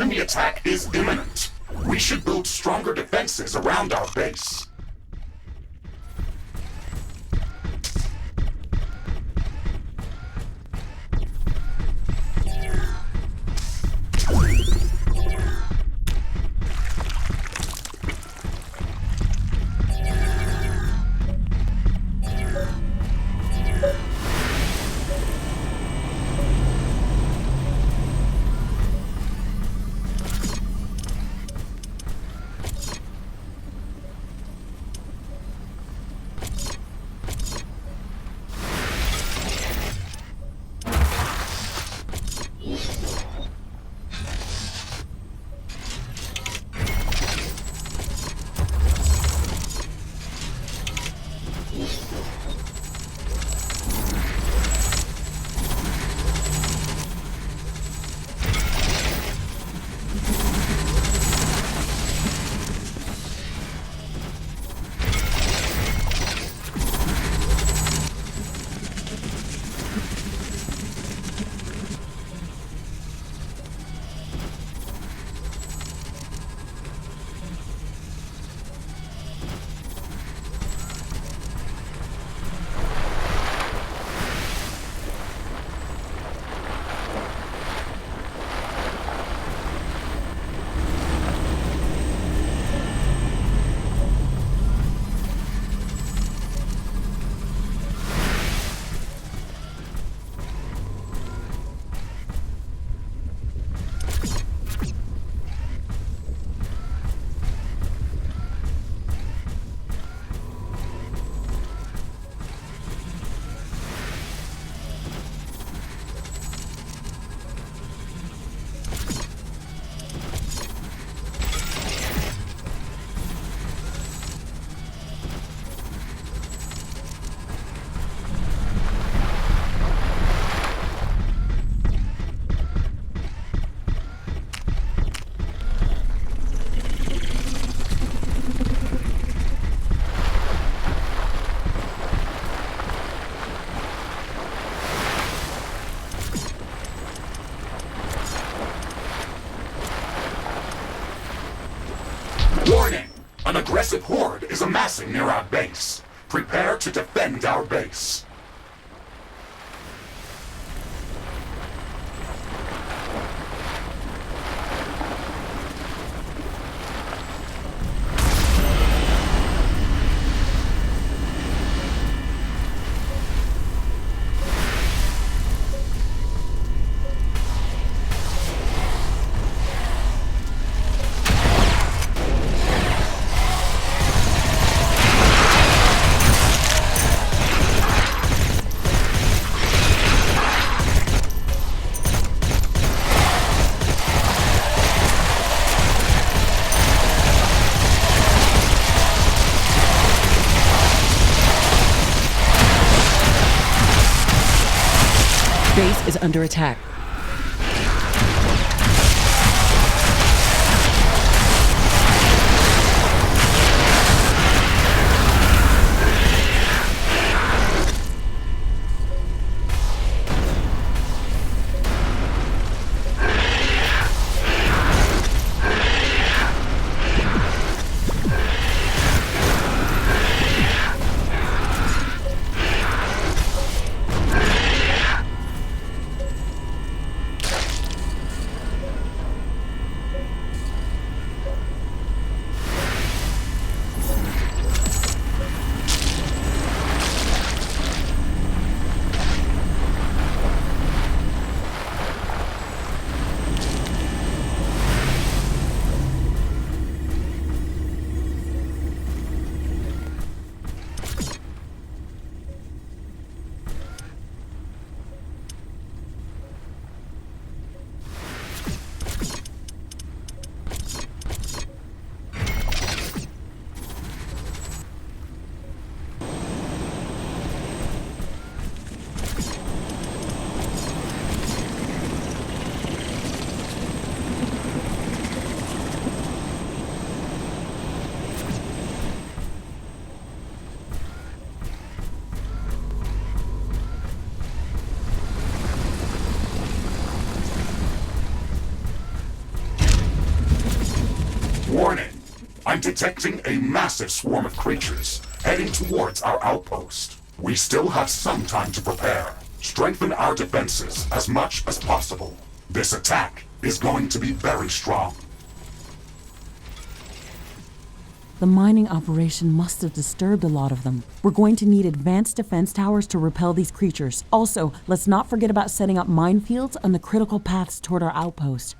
enemy attack is imminent. We should build stronger defenses around our base. Warning! An aggressive horde is amassing near our base. Prepare to defend our base. Base is under attack. I'm detecting a massive swarm of creatures heading towards our outpost. We still have some time to prepare. Strengthen our defenses as much as possible. This attack is going to be very strong. The mining operation must have disturbed a lot of them. We're going to need advanced defense towers to repel these creatures. Also, let's not forget about setting up minefields on the critical paths toward our outpost.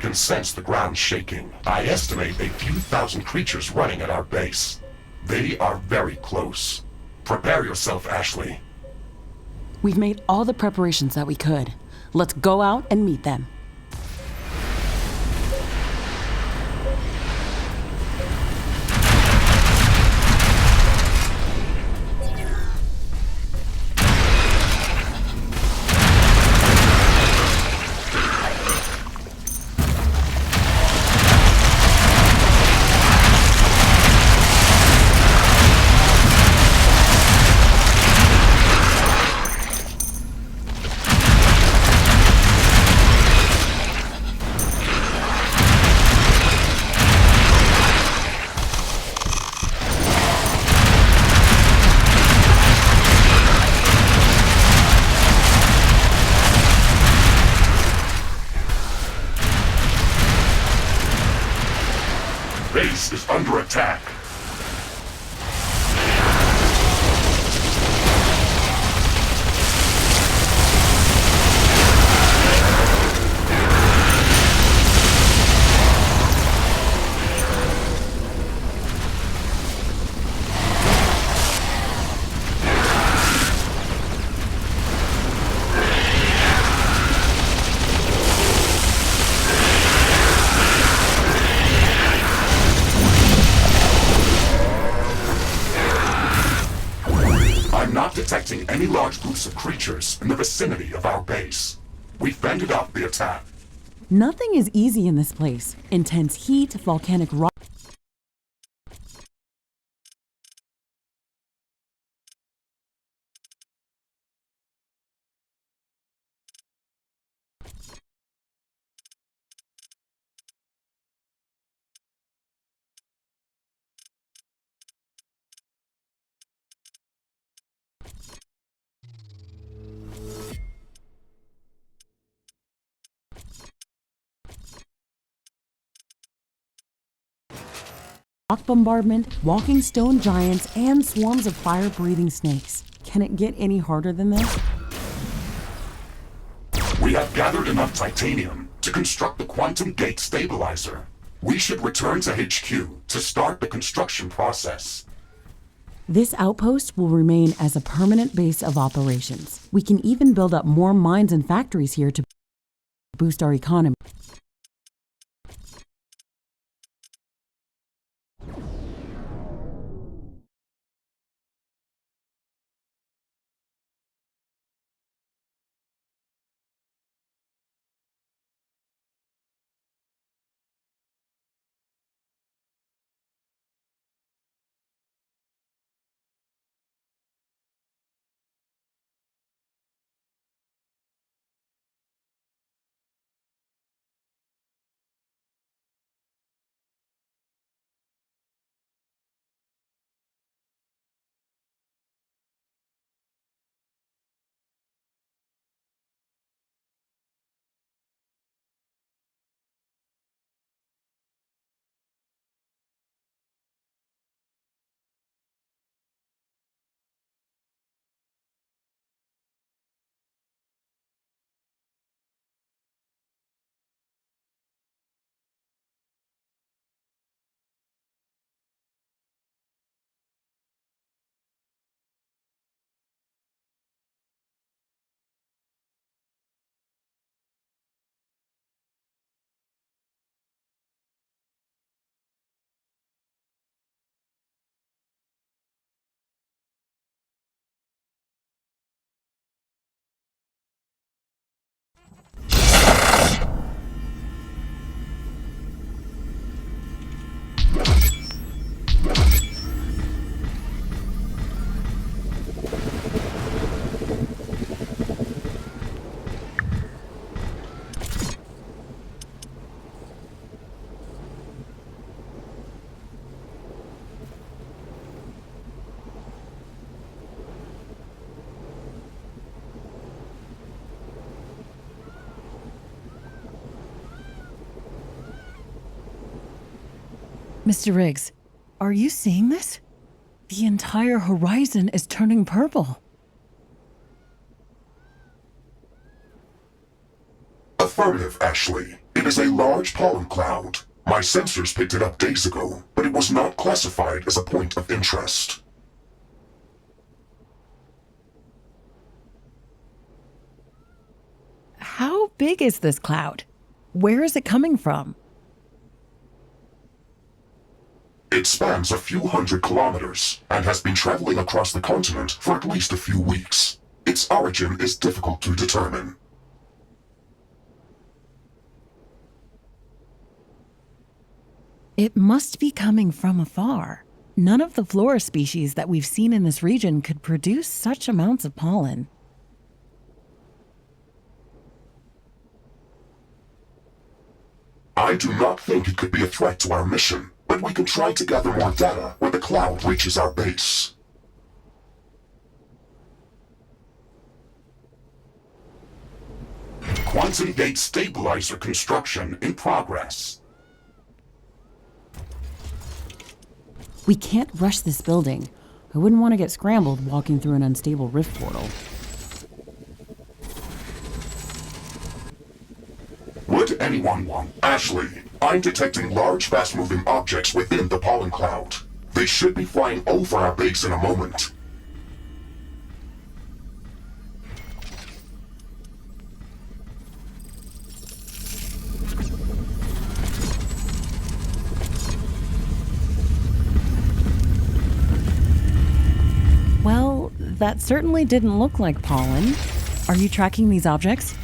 can sense the ground shaking. I estimate a few thousand creatures running at our base. They are very close. Prepare yourself, Ashley. We've made all the preparations that we could. Let's go out and meet them. Base is under attack. Not detecting any large groups of creatures in the vicinity of our base. We fended off the attack. Nothing is easy in this place. Intense heat, volcanic rock. Rock bombardment, walking stone giants, and swarms of fire-breathing snakes. Can it get any harder than this? We have gathered enough titanium to construct the quantum gate stabilizer. We should return to HQ to start the construction process. This outpost will remain as a permanent base of operations. We can even build up more mines and factories here to boost our economy. Mr. Riggs, are you seeing this? The entire horizon is turning purple. Affirmative, Ashley. It It is a large pollen cloud. My sensors picked it up days ago, but it was not classified as a point of interest. How big is this cloud? Where is it coming from? It spans a few hundred kilometers and has been traveling across the continent for at least a few weeks. Its origin is difficult to determine. It must be coming from afar. None of the flora species that we've seen in this region could produce such amounts of pollen. I do not think it could be a threat to our mission, but we can try to gather more data when the cloud reaches our base. Quantum gate stabilizer construction in progress. We can't rush this building. I wouldn't want to get scrambled walking through an unstable rift portal. Would anyone want? Ashley, I'm detecting large fast-moving objects within the pollen cloud. They should be flying over our base in a moment. Well, that certainly didn't look like pollen. Are you tracking these objects?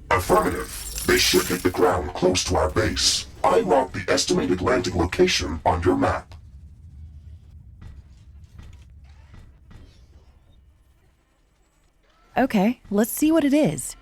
Affirmative. They should hit the ground close to our base. I marked the estimated landing location on your map. Okay, let's see what it is.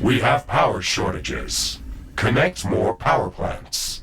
We have power shortages. Connect more power plants.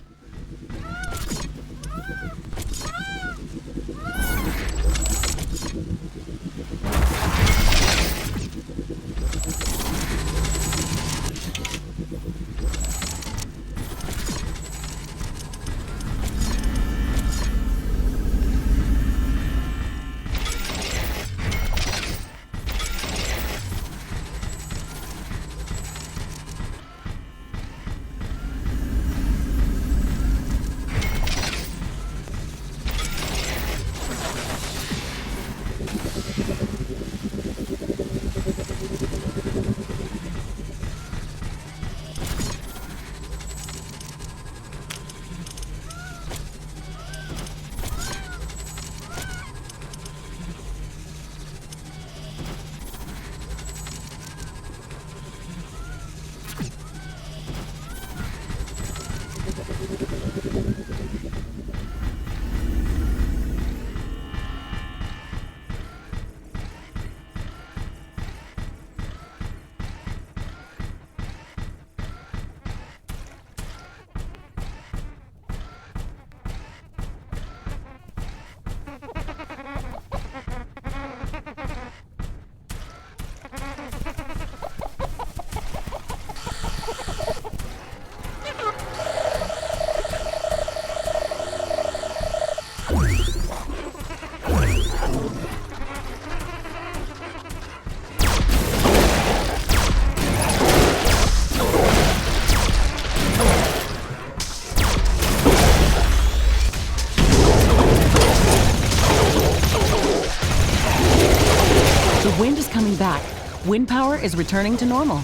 Wind is coming back. Wind power is returning to normal.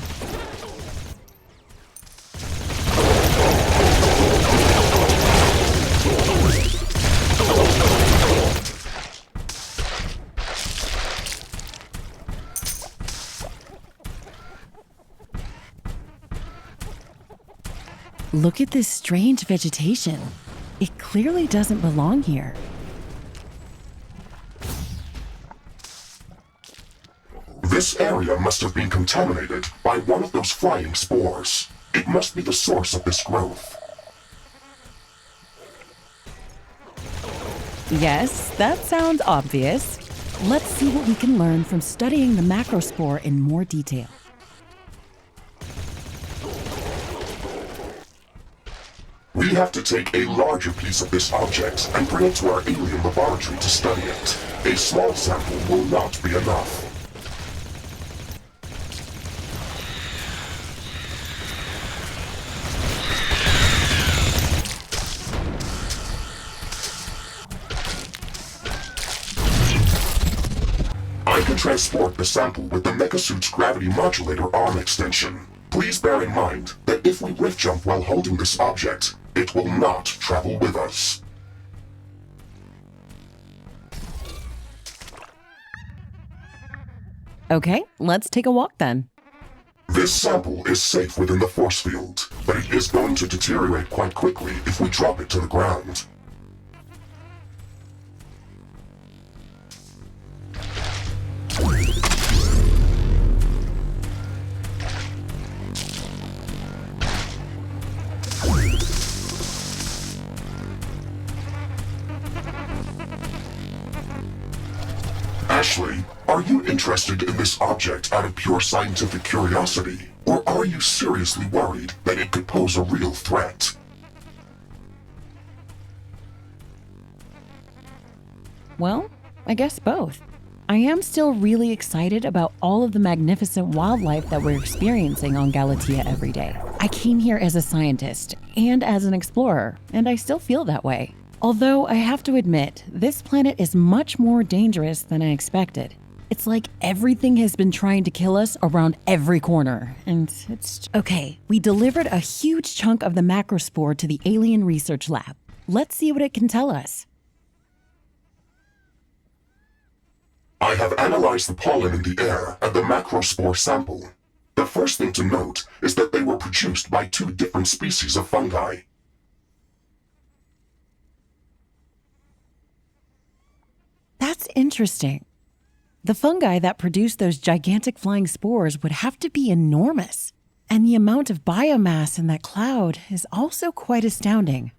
Look at this strange vegetation. It clearly doesn't belong here. This area must have been contaminated by one of those flying spores. It must be the source of this growth. Yes, that sounds obvious. Let's see what we can learn from studying the macrospore in more detail. We have to take a larger piece of this object and bring it to our alien laboratory to study it. A small sample will not be enough. I can transport the sample with the Megasuit's gravity modulator arm extension. Please bear in mind that if we rift jump while holding this object, it will not travel with us. Okay, let's take a walk then. This sample is safe within the force field, but it is going to deteriorate quite quickly if we drop it to the ground. Ashley, are you interested in this object out of pure scientific curiosity? Or are you seriously worried that it could pose a real threat? Well, I guess both. I am still really excited about all of the magnificent wildlife that we're experiencing on Galatea every day. I came here as a scientist and as an explorer, and I still feel that way. Although I have to admit, this planet is much more dangerous than I expected. It's like everything has been trying to kill us around every corner, and it's... Okay, we delivered a huge chunk of the macrospore to the Alien Research Lab. Let's see what it can tell us. I have analyzed the pollen in the air and the macrospore sample. The first thing to note is that they were produced by two different species of fungi. That's interesting. The fungi that produce those gigantic flying spores would have to be enormous. And the amount of biomass in that cloud is also quite astounding.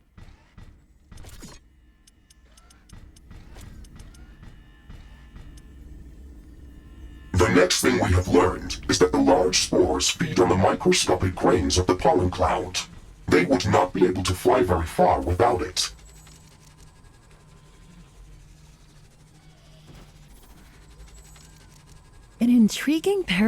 The next thing we have learned is that the large spores feed on the microscopic grains of the pollen cloud. They would not be able to fly very far without it. An intriguing pair